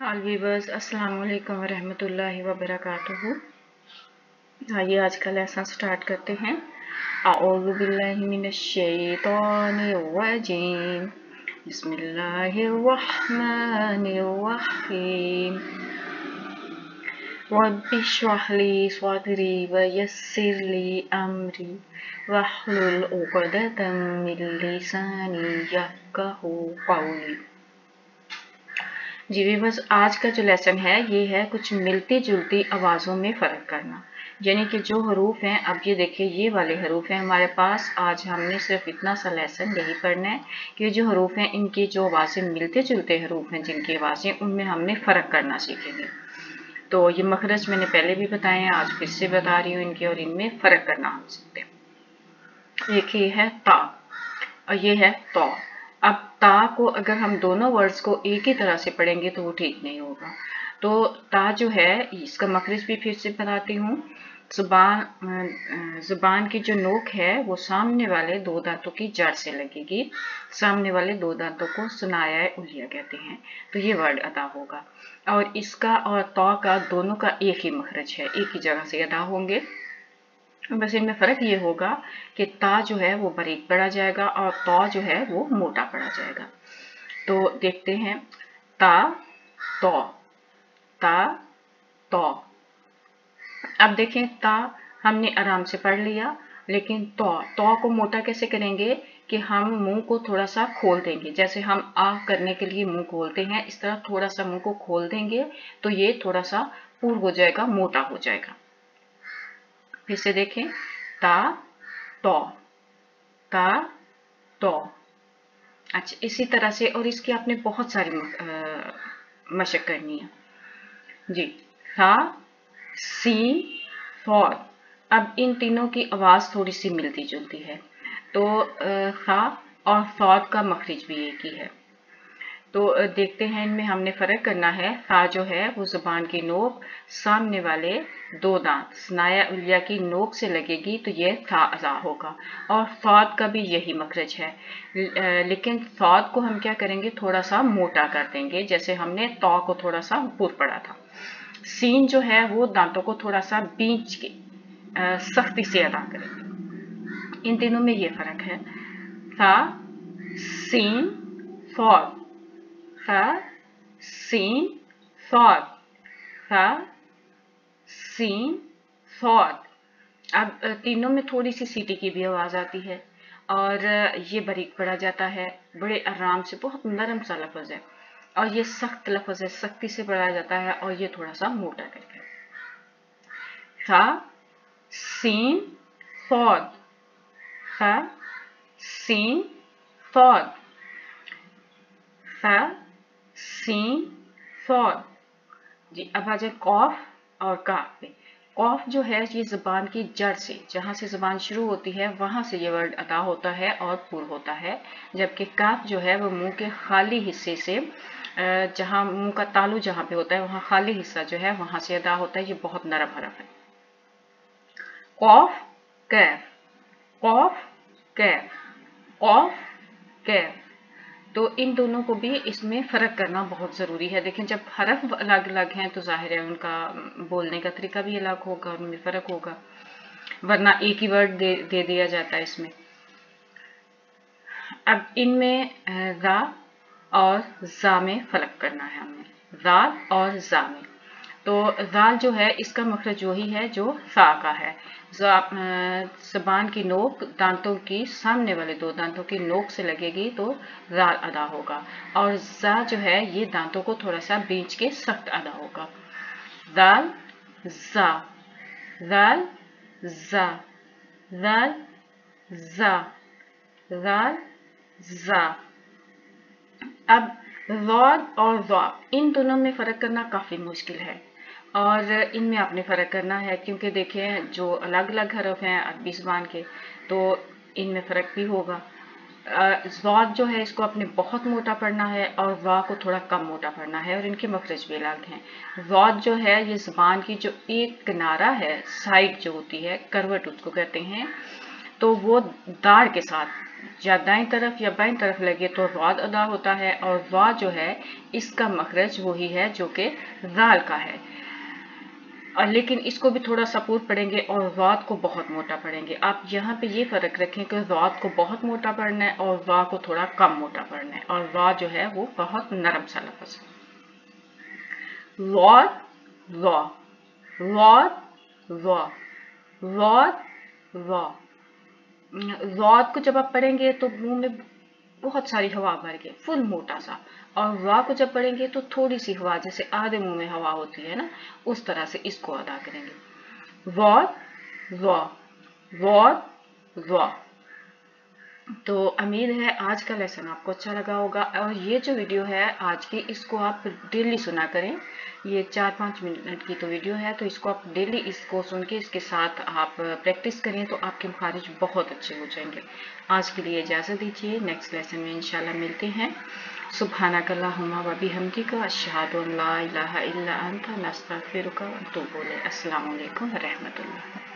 All viewers अस्सलाम वालेकुम वरहमतुल्लाहि वबरकातुहू। आइए आज का लेसन स्टार्ट करते हैं। अऊज़ु बिल्लाहि मिनश शैतानिर रजीम। बिस्मिल्लाहिर रहमानिर रहीम। रब्बि इश्रह ली सदरी व यस्सिर ली अमरी वहलुल उक़दतम मिन लिसानी यफ़क़हू क़ौली। जी बस आज का जो लेसन है ये है कुछ मिलती जुलती आवाज़ों में फ़र्क करना, यानी कि जो हरूफ हैं। अब ये देखिए ये वाले हरूफ हैं हमारे पास। आज हमने सिर्फ इतना सा लेसन यही पढ़ना है कि जो हरूफ हैं इनकी जो आवाज़ें मिलते जुलते हरूफ हैं, जिनकी आवाज़ें उनमें हमने फ़र्क करना सीखेंगे। तो ये मखरज मैंने पहले भी बताए हैं, आज फिर से बता रही हूँ इनके, और इनमें फ़र्क करना हम सीखते हैं। एक ये है ता और ये है तो। अब ता को अगर हम दोनों वर्ड्स को एक ही तरह से पढ़ेंगे तो वो ठीक नहीं होगा। तो ता जो है इसका मखरज भी फिर से बताती हूँ। जुबान की जो नोक है वो सामने वाले दो दांतों की जड़ से लगेगी। सामने वाले दो दांतों को सुनाया उलिया कहते हैं। तो ये वर्ड अदा होगा, और इसका और तो का दोनों का एक ही मखरज है, एक ही जगह से अदा होंगे। बस इनमें फ़र्क ये होगा कि ता जो है वो बारीक पड़ा जाएगा और तो जो है वो मोटा पड़ा जाएगा। तो देखते हैं ता तो, ता तो। अब देखें ता हमने आराम से पढ़ लिया, लेकिन तो को मोटा कैसे करेंगे कि हम मुंह को थोड़ा सा खोल देंगे। जैसे हम आ करने के लिए मुंह खोलते हैं, इस तरह थोड़ा सा मुंह को खोल देंगे तो ये थोड़ा सा पूर्ण हो जाएगा, मोटा हो जाएगा। फिर से देखें ता तो, ता तो। अच्छा, इसी तरह से और इसकी आपने बहुत सारी मशक करनी है जी। था सी फॉर। अब इन तीनों की आवाज़ थोड़ी सी मिलती जुलती है, तो था और सौद का मखरज भी एक ही है। तो देखते हैं इनमें हमने फ़र्क करना है। था जो है वो ज़ुबान की नोक सामने वाले दो दांत स्नाया उलिया की नोक से लगेगी तो ये था अदा होगा, और सौद का भी यही मखरज है। लेकिन सौद को हम क्या करेंगे, थोड़ा सा मोटा कर देंगे, जैसे हमने तो को थोड़ा सा पूर पड़ा था। सीन जो है वो दांतों को थोड़ा सा बीच के सख्ती से अदा करेंगे। इन तीनों में ये फ़र्क है। था सीन सौद, था सीन सौद, था सीन सौद। अब तीनों में थोड़ी सी सीटी की भी आवाज़ आती है, और ये बारीक पढ़ा जाता है, बड़े आराम से, बहुत नरम सा लफ्ज़ है, और ये सख्त लफ्ज़ है, सख्ती से पढ़ा जाता है, और ये थोड़ा सा मोटा करके। था सीन सौद, था सीन सौद, था सीन सौद। जी अब आ जाए कौफ और काफ पे। कौफ जो है ये ज़ुबान की जड़ से, जहाँ से ज़ुबान शुरू होती है वहाँ से ये वर्ड अदा होता है और पूर होता है, जबकि काफ जो है वो मुंह के खाली हिस्से से, जहाँ मुंह का तालू जहाँ पे होता है वहाँ खाली हिस्सा जो है वहाँ से अदा होता है। ये बहुत नरम हरफ है। कौफ कैफ, कौफ कैफ, कौफ कैफ। तो इन दोनों को भी इसमें फ़र्क करना बहुत ज़रूरी है। देखें जब हरफ अलग अलग हैं तो ज़ाहिर है उनका बोलने का तरीका भी अलग होगा, उनमें फ़र्क होगा, वरना एक ही वर्ड दे दिया जाता है इसमें। अब इनमें रा और ज़ा में फ़र्क करना है हमने, राल और ज़ा में। तो जाल जो है इसका मखरज वही है जो सा का है। ज़बान की नोक दांतों की सामने वाले दो दांतों की नोक से लगेगी तो जाल अदा होगा, और जा जो है ये दांतों को थोड़ा सा बीच के सख्त अदा होगा। जाल जा, जाल जा, जाल जा, जाल जा। अब ज़ाद और ज़ाब इन दोनों में फ़र्क करना काफ़ी मुश्किल है, और इनमें आपने फ़र्क करना है, क्योंकि देखें जो अलग अलग हरफ हैं अरबी ज़ुबान के तो इनमें फ़र्क भी होगा। ज़ाद जो है इसको आपने बहुत मोटा पढ़ना है, और ज़ा को थोड़ा कम मोटा पढ़ना है, और इनके मखरज भी अलग हैं। ज़ाद जो है ये ज़ुबान की जो एक किनारा है, साइड जो होती है, करवट उसको कहते हैं, तो वो दाढ़ के साथ या दाईं तरफ या बाईं तरफ लगे तो वाद अदा होता है, और वा जो है इसका मखरज वही है जो कि जाल का है, और लेकिन इसको भी थोड़ा सपोर्ट पढ़ेंगे और वाद को बहुत मोटा पढ़ेंगे। आप यहाँ पे ये फर्क रखें कि वाद को बहुत मोटा पढ़ना है और वा को थोड़ा कम मोटा पढ़ना है, और वा जो है वो बहुत नरम सा लफ्ज है। वाद वा, वाद वा, वाद वा। वाद को जब आप पढ़ेंगे तो मुंह में बहुत सारी हवा भर के फुल मोटा सा, और वा को जब पढ़ेंगे तो थोड़ी सी हवा, जैसे आधे मुंह में हवा होती है ना, उस तरह से इसको अदा करेंगे। वाद वा, वाद वा। तो उम्मीद है आज का लेसन आपको अच्छा लगा होगा, और ये जो वीडियो है आज की, इसको आप डेली सुना करें। ये 4-5 मिनट की तो वीडियो है, तो इसको आप डेली इसको सुन के इसके साथ आप प्रैक्टिस करें तो आपके मखारिज बहुत अच्छे हो जाएंगे। आज के लिए इजाज़त दीजिए, नेक्स्ट लेसन में इंशाल्लाह मिलते हैं। सुब्हानकल्लाहुम्मा व बिहम्दिका अशहदु अन ला इलाहा इल्ला अंता नस्तगफिरुका व अतूबु इलैक। अस्सलामु अलैकुम व रहमतुल्लाह।